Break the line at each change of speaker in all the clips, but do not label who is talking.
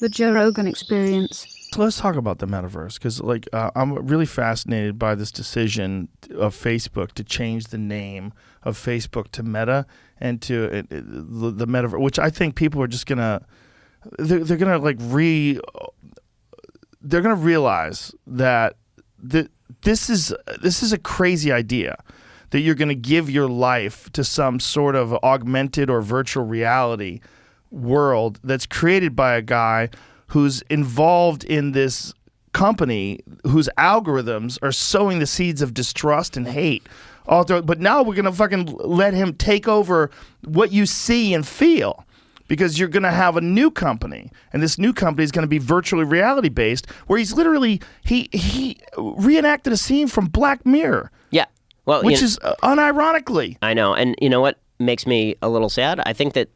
The Joe Rogan Experience.
So let's talk about the metaverse, because I'm really fascinated by this decision of Facebook to change the name of Facebook to Meta and to the metaverse, which I think people are just gonna they're gonna realize that this is a crazy idea, that you're gonna give your life to some sort of augmented or virtual reality world that's created by a guy who's involved in this company whose algorithms are sowing the seeds of distrust and hate all through. But now we're gonna fucking let him take over what you see and feel, because you're gonna have a new company, and this new company is gonna be virtually reality based, where he's literally he reenacted a scene from Black Mirror.
Yeah, well,
which is unironically.
I know, and you know what makes me a little sad? I think that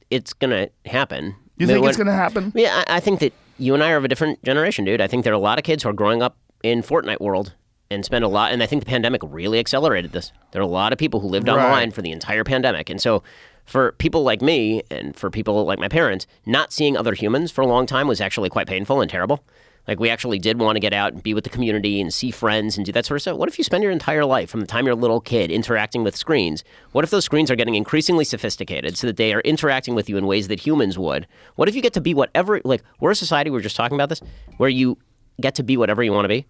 it's gonna happen.
You think it's gonna happen?
Yeah, I think that you and I are of a different generation, dude. I think there are a lot of kids who are growing up in Fortnite world and spend a lot, and I think the pandemic really accelerated this. There are a lot of people who lived online for the entire pandemic, and so for people like me and for people like my parents, not seeing other humans for a long time was actually quite painful and terrible. Like, we actually did want to get out and be with the community and see friends and do that sort of stuff. What if you spend your entire life, from the time you're a little kid, interacting with screens? What if those screens are getting increasingly sophisticated so that they are interacting with you in ways that humans would? What if you get to be whatever, like, we're a society, we were just talking about this, where you get to be whatever you want to be?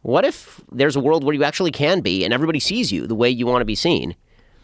What if there's a world where you actually can be and everybody sees you the way you want to be seen?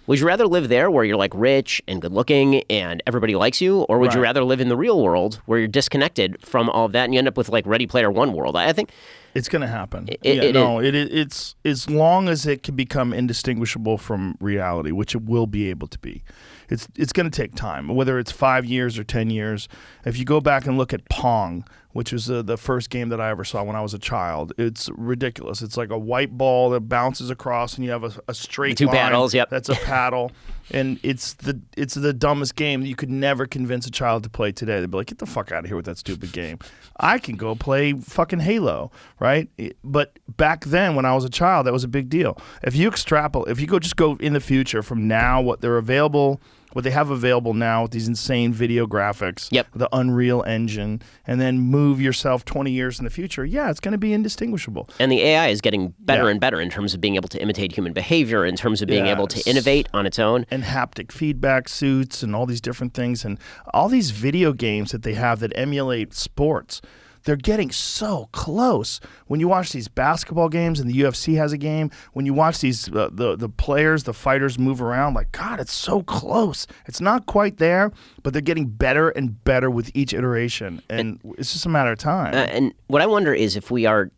Would you rather live there where you're like rich and good looking and everybody likes you? Or would you rather live in the real world where you're disconnected from all of that and you end up with like Ready Player One world? I think
it's going to happen. It's as long as it can become indistinguishable from reality, which it will be able to be. It's going to take time, whether it's 5 years or 10 years. If you go back and look at Pong, which was the first game that I ever saw when I was a child, it's ridiculous. It's like a white ball that bounces across, and you have a straight
two
line.
paddles. Yep,
that's a paddle, and it's the dumbest game that you could never convince a child to play today. They'd be like, "Get the fuck out of here with that stupid game." I can go play fucking Halo, right? But back then, when I was a child, that was a big deal. If you go in the future from now, what they have available now with these insane video graphics, the Unreal Engine, and then move yourself 20 years in the future, it's going to be indistinguishable.
And the AI is getting better and better in terms of being able to imitate human behavior, in terms of being able to innovate on its own.
And haptic feedback suits and all these different things. And all these video games that they have that emulate sports, they're getting so close. When you watch these basketball games, and the UFC has a game, when you watch these the players, the fighters move around, like, God, it's so close. It's not quite there, but they're getting better and better with each iteration, and it's just a matter of time.
And what I wonder is if we are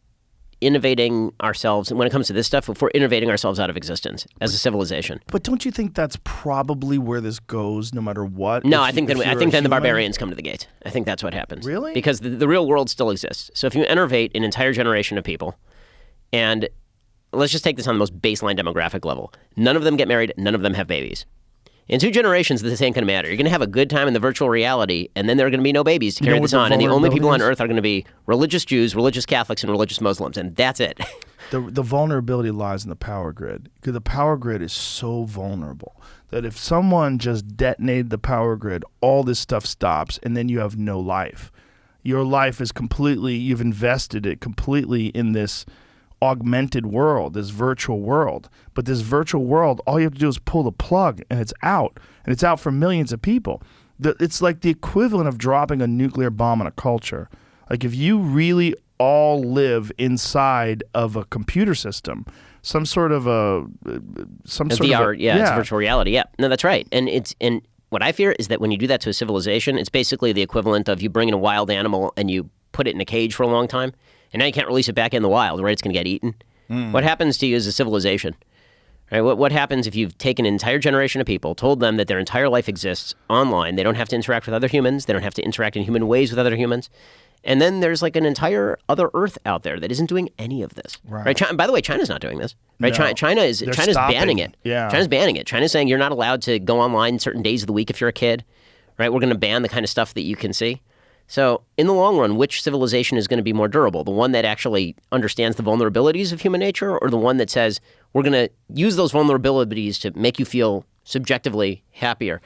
innovating ourselves, and when it comes to this stuff, if we're innovating ourselves out of existence as a civilization.
But don't you think that's probably where this goes, no matter what?
No, I think then the barbarians come to the gate. I think that's what happens.
Really?
Because the real world still exists. So if you innovate an entire generation of people, and let's just take this on the most baseline demographic level, none of them get married, none of them have babies. In 2 generations, this ain't going to matter. You're going to have a good time in the virtual reality, and then there are going to be no babies to carry this on. And the only people on Earth are going to be religious Jews, religious Catholics, and religious Muslims, and that's it.
The vulnerability lies in the power grid, because the power grid is so vulnerable that if someone just detonated the power grid, all this stuff stops, and then you have no life. Your life is you've invested it completely in this augmented world, this virtual world. But this virtual world, all you have to do is pull the plug, and it's out. And it's out for millions of people. It's like the equivalent of dropping a nuclear bomb on a culture. Like, if you really all live inside of a computer system, some sort of it's
virtual reality. Yeah, no, that's right. And what I fear is that when you do that to a civilization, it's basically the equivalent of you bring in a wild animal and you put it in a cage for a long time, and now you can't release it back in the wild, right? It's going to get eaten. What happens to you as a civilization? Right? What happens if you've taken an entire generation of people, told them that their entire life exists online, they don't have to interact with other humans, they don't have to interact in human ways with other humans, and then there's like an entire other Earth out there that isn't doing any of this. Right? By the way, China's not doing this. Right?
No.
China's banning it.
Yeah.
China's banning it. China's saying you're not allowed to go online certain days of the week if you're a kid. Right? We're going to ban the kind of stuff that you can see. So in the long run, which civilization is going to be more durable? The one that actually understands the vulnerabilities of human nature, or the one that says, we're going to use those vulnerabilities to make you feel subjectively happier.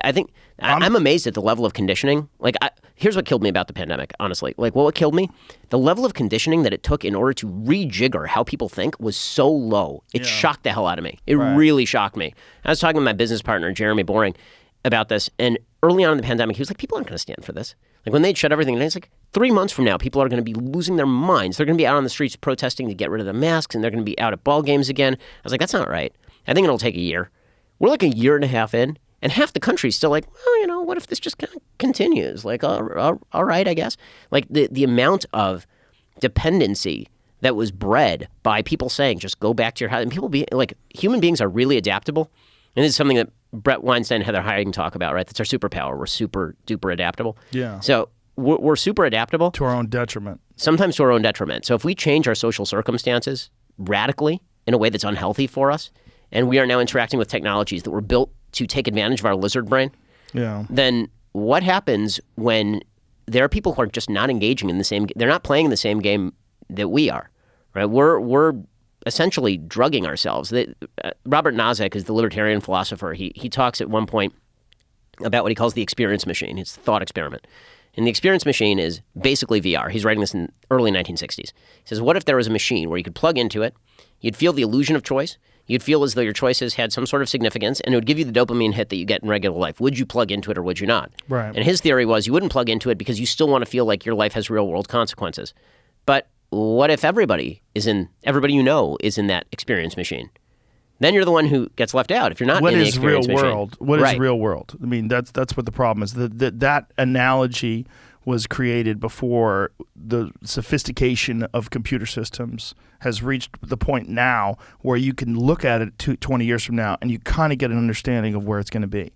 I think I'm amazed at the level of conditioning. Like, here's what killed me about the pandemic, honestly. Like, what killed me? The level of conditioning that it took in order to rejigger how people think was so low. It shocked the hell out of me. It really shocked me. I was talking with my business partner, Jeremy Boring, about this, and early on in the pandemic, he was like, people aren't going to stand for this. Like, when they'd shut everything down, it's like 3 months from now, people are going to be losing their minds. They're going to be out on the streets protesting to get rid of the masks, and they're going to be out at ball games again. I was like, that's not right. I think it'll take a year. We're like a year and a half in, and half the country's still like, well, what if this just kind of continues? Like, all right, I guess. Like, the amount of dependency that was bred by people saying, just go back to your house. And people human beings are really adaptable. And this is something that Brett Weinstein and Heather Heying talk about, right? That's our superpower. We're super duper adaptable.
Yeah.
So we're super adaptable.
To our own detriment.
Sometimes to our own detriment. So if we change our social circumstances radically in a way that's unhealthy for us, and we are now interacting with technologies that were built to take advantage of our lizard brain, then what happens when there are people who are just not engaging in the same, they're not playing the same game that we are, right? We're essentially drugging ourselves. Robert Nozick is the libertarian philosopher. He talks at one point about what he calls the experience machine. It's the thought experiment. And the experience machine is basically VR. He's writing this in early 1960s. He says, what if there was a machine where you could plug into it, you'd feel the illusion of choice, you'd feel as though your choices had some sort of significance, and it would give you the dopamine hit that you get in regular life. Would you plug into it or would you not?
Right.
And his theory was you wouldn't plug into it because you still want to feel like your life has real-world consequences. But what if everybody you know is in that experience machine? Then you're the one who gets left out if you're not in the experience machine.
What is real world? I mean, that's what the problem is. That analogy was created before the sophistication of computer systems has reached the point now where you can look at it 20 years from now and you kind of get an understanding of where it's going to be.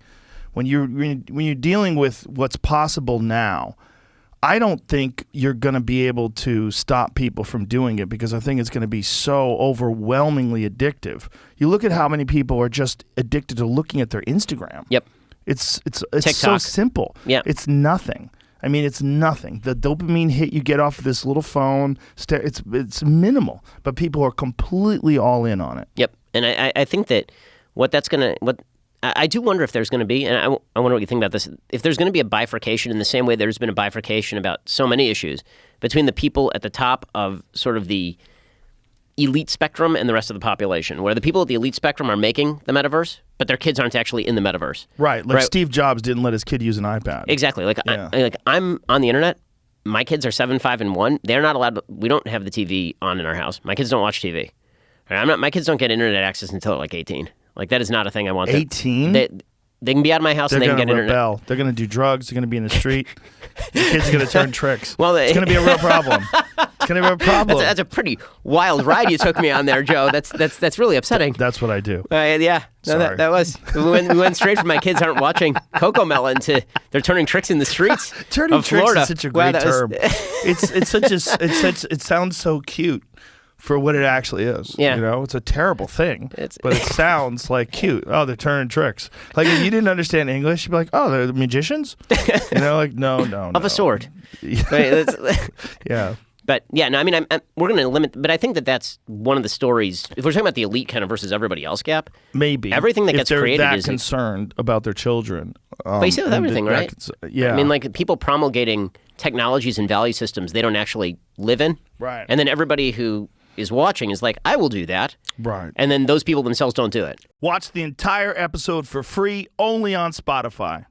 When you're dealing with what's possible now, I don't think you're going to be able to stop people from doing it because I think it's going to be so overwhelmingly addictive. You look at how many people are just addicted to looking at their Instagram.
Yep.
It's so simple.
Yeah.
It's nothing. I mean, it's nothing. The dopamine hit you get off of this little phone, it's minimal, but people are completely all in on it.
Yep. And I think that I do wonder if there's going to be, and I wonder what you think about this, if there's going to be a bifurcation in the same way there's been a bifurcation about so many issues between the people at the top of sort of the elite spectrum and the rest of the population, where the people at the elite spectrum are making the metaverse, but their kids aren't actually in the metaverse.
Right. Like Steve Jobs didn't let his kid use an iPad.
Exactly. I'm on the internet. My kids are 7, 5, and 1. They're not allowed. We don't have the TV on in our house. My kids don't watch TV. My kids don't get internet access until they're like 18. Like, that is not a thing I want.
18?
They can be out of my house and they can get internet.
They're going to do drugs. They're going to be in the street. The kids are going to turn tricks.
Well,
it's going to be a real problem. It's going to be a problem.
That's a pretty wild ride you took me on there, Joe. That's really upsetting.
That's what I do.
Yeah. No, that was. We went straight from my kids aren't watching Cocomelon to they're turning tricks in the streets
Turning
of
tricks
Florida.
is such a great term. It sounds so cute. For what it actually is.
Yeah.
You know, it's a terrible thing, but it sounds like cute. Oh, they're turning tricks. Like, if you didn't understand English, you'd be like, oh, they're magicians? You know, like, no.
Of a sort.
Yeah.
But, yeah, no, I mean, we're going to limit, but I think that's one of the stories, if we're talking about the elite kind of versus everybody else gap.
Maybe.
Everything that gets created
is... If they're that concerned about their children.
But you say with everything, right?
Yeah.
I mean, like, people promulgating technologies and value systems they don't actually live in.
Right.
And then everybody who is watching is like, I will do that.
Right.
And then those people themselves don't do it.
Watch the entire episode for free only on Spotify.